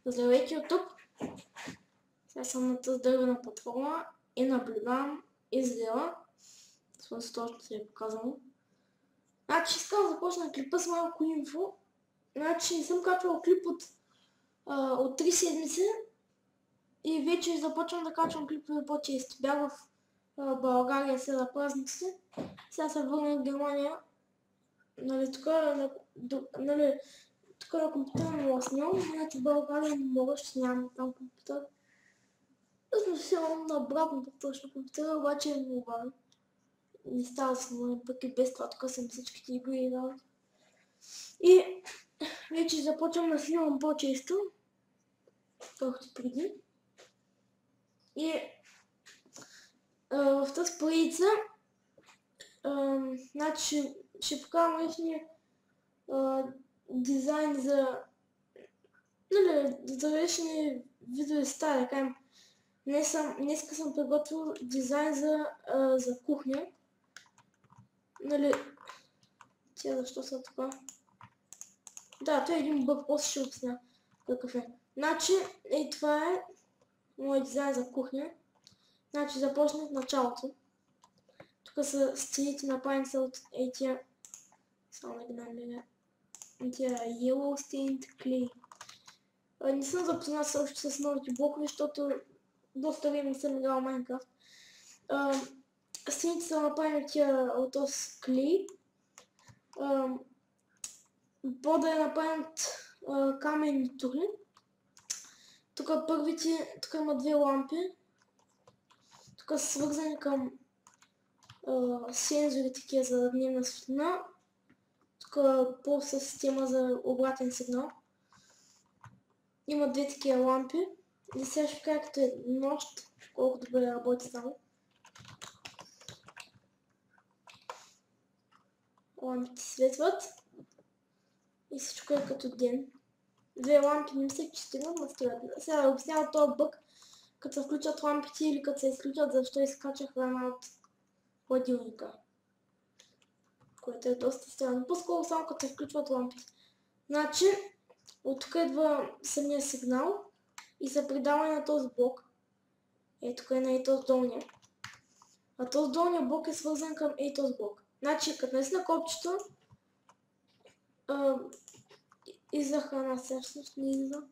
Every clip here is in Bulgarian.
Здравейте от тук! Сега съм на тази дървена платформа и наблюдавам изгледа. Смисъл точно се е показано. Значи искам да започна клипа с малко инфо. Значи не съм качвал клип от 3 седмици и вече започвам да качвам клипове по-често. Бях в България сега на празниците. Сега се върнах в Германия. Тук на компютъра не мога снимам, иначе в България не мога, ще нямам там компютър. Аз съм сигурно на обратното точно компютъра, обаче не мога. Не става да снимам, пък и без това, тук съм всичките игри и работи. И вече започвам да снимам по-често, колкото преди. И в тази поредица, значи ще покажам личния дизайн за различни видове стаи, да кажем. Днеска съм приготвил дизайн за кухня. Тя защо са така? Да, това е един бъг, после ще обясня какъв е. Значи, това е моят дизайн за кухня. Значи, започнах от началото. Тук са стените направени са от тия... Само да ги намеря. Тия Yellow Stained Clay. Не съм запознат също с новите блокове, защото доста време не съм играл Майнкрафт. Стените са направени от този клей. Пода е направен от каменни тури. Тук има две лампи. Тук са свързани към сензори такива за дневна светлина. Тук пулса система за обратен сигнал. Има две такива лампи. И сега ще кажа като е нощ, колко добре работи само. Лампите светват. И всичко е като ден. Две лампи не мисля, че стигнат, но стигат. Сега да обяснявам този бъг, като се включат лампите или като се изключат, защо изкача храна от хладилника. Което е доста странно. По-скоро само като се включват лампите. Значи, от тук идва самия сигнал и се предава на този блок. Тук е на този долния. А този долния блок е свързан към този блок. Значи, като наистина копчето, излиза храна, сега всъщност не излиза.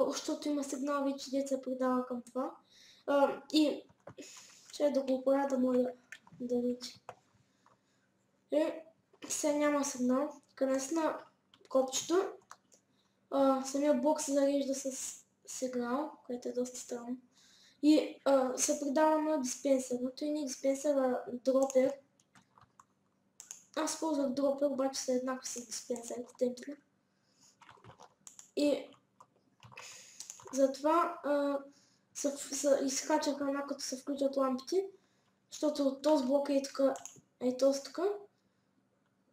Защото има сигнал вече, дето се предава към това. И ще да го оправя да мога да вече. Сега няма сигнал. Като наистина копчето, самия блок се зарежда с сигнал, което е доста странно. И се предава на диспенсер. Но той не е диспенсер, а дропер. Аз ползвах дропер, обаче са еднакво с диспенсерите темпите. И затова се изкача храна, като се включат лампите, защото този блок този тук,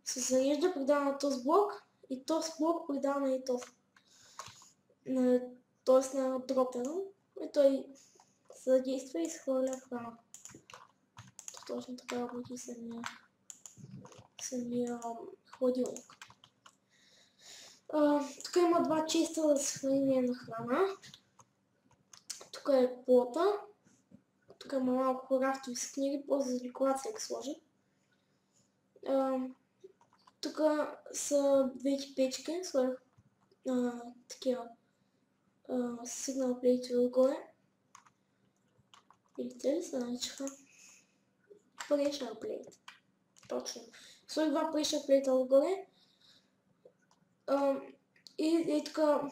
се зарежда, предава на този блок и този блок предава на този. Т.е. на дропера. И той се задейства и се хвърля храна. Точно така работи самия хладилник. Тук има два честа за съхранение на храна. Тук е плота. Тук има малко рафтови с книги, после за декорация ги сложи. Тук са двете печки, сложих такива сигнал плейтове отгоре. Или те ли се наричаха? Pressure plate. Точно. Сложих два pressure плейта отгоре. И така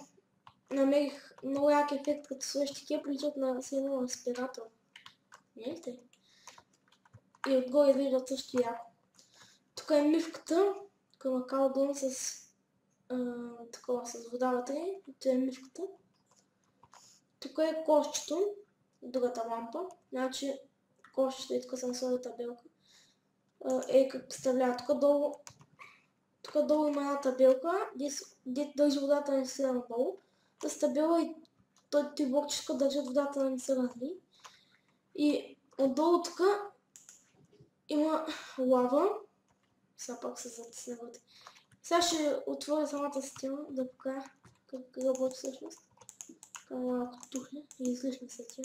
намерих много як ефект, като сложиш такива, приличат на едно аспиратор. Не ли те? И отгоре виждат също яко. Тук е мивката. Тук има калдон с вода вътре. Това е мивката. Тук е кошчето. Другата лампа. Значи кошчето и тук съм сложил табелка. Как представлява. Тук долу има една табелка, дето държи водата да не се надолу. Тази табела и този блокчето държат водата да не се разли. И отдолу тук има лава. Сега пак се затисна вътре. Сега ще отворя самата система да покажа как работи всъщност. Така малко тухне и излишно се тя.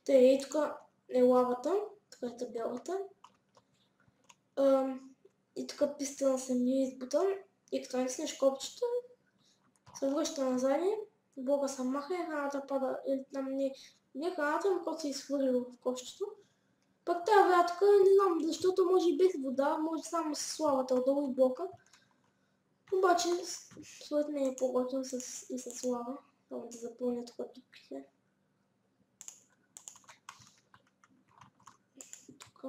Тъй, тук е лавата, тук е табелата. И тук писта на самия избутън. И като натиснеш копчето, се връща назад, блока се маха и храната пада. Или там не храната, но когато се изхвърли в копчето. Пък тази вода тук, не знам, защото може и без вода, може само с лавата отдолу и блока. Обаче, според мен е по-готино и с лава. Само да запълня тук дупките. Тук.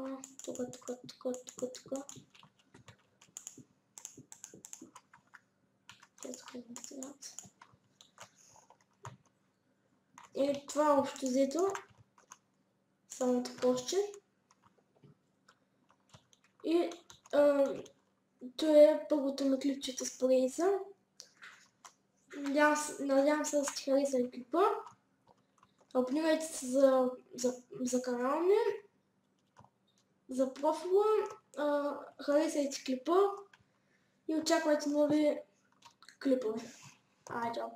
И това общо взето самото площче. И това е първото ми клипчето с поредица. Надявам се да сте харесали клипа. Абонирайте се за канала ми, за профила, харесайте клипа и очаквайте нови клипове. Айде, чао!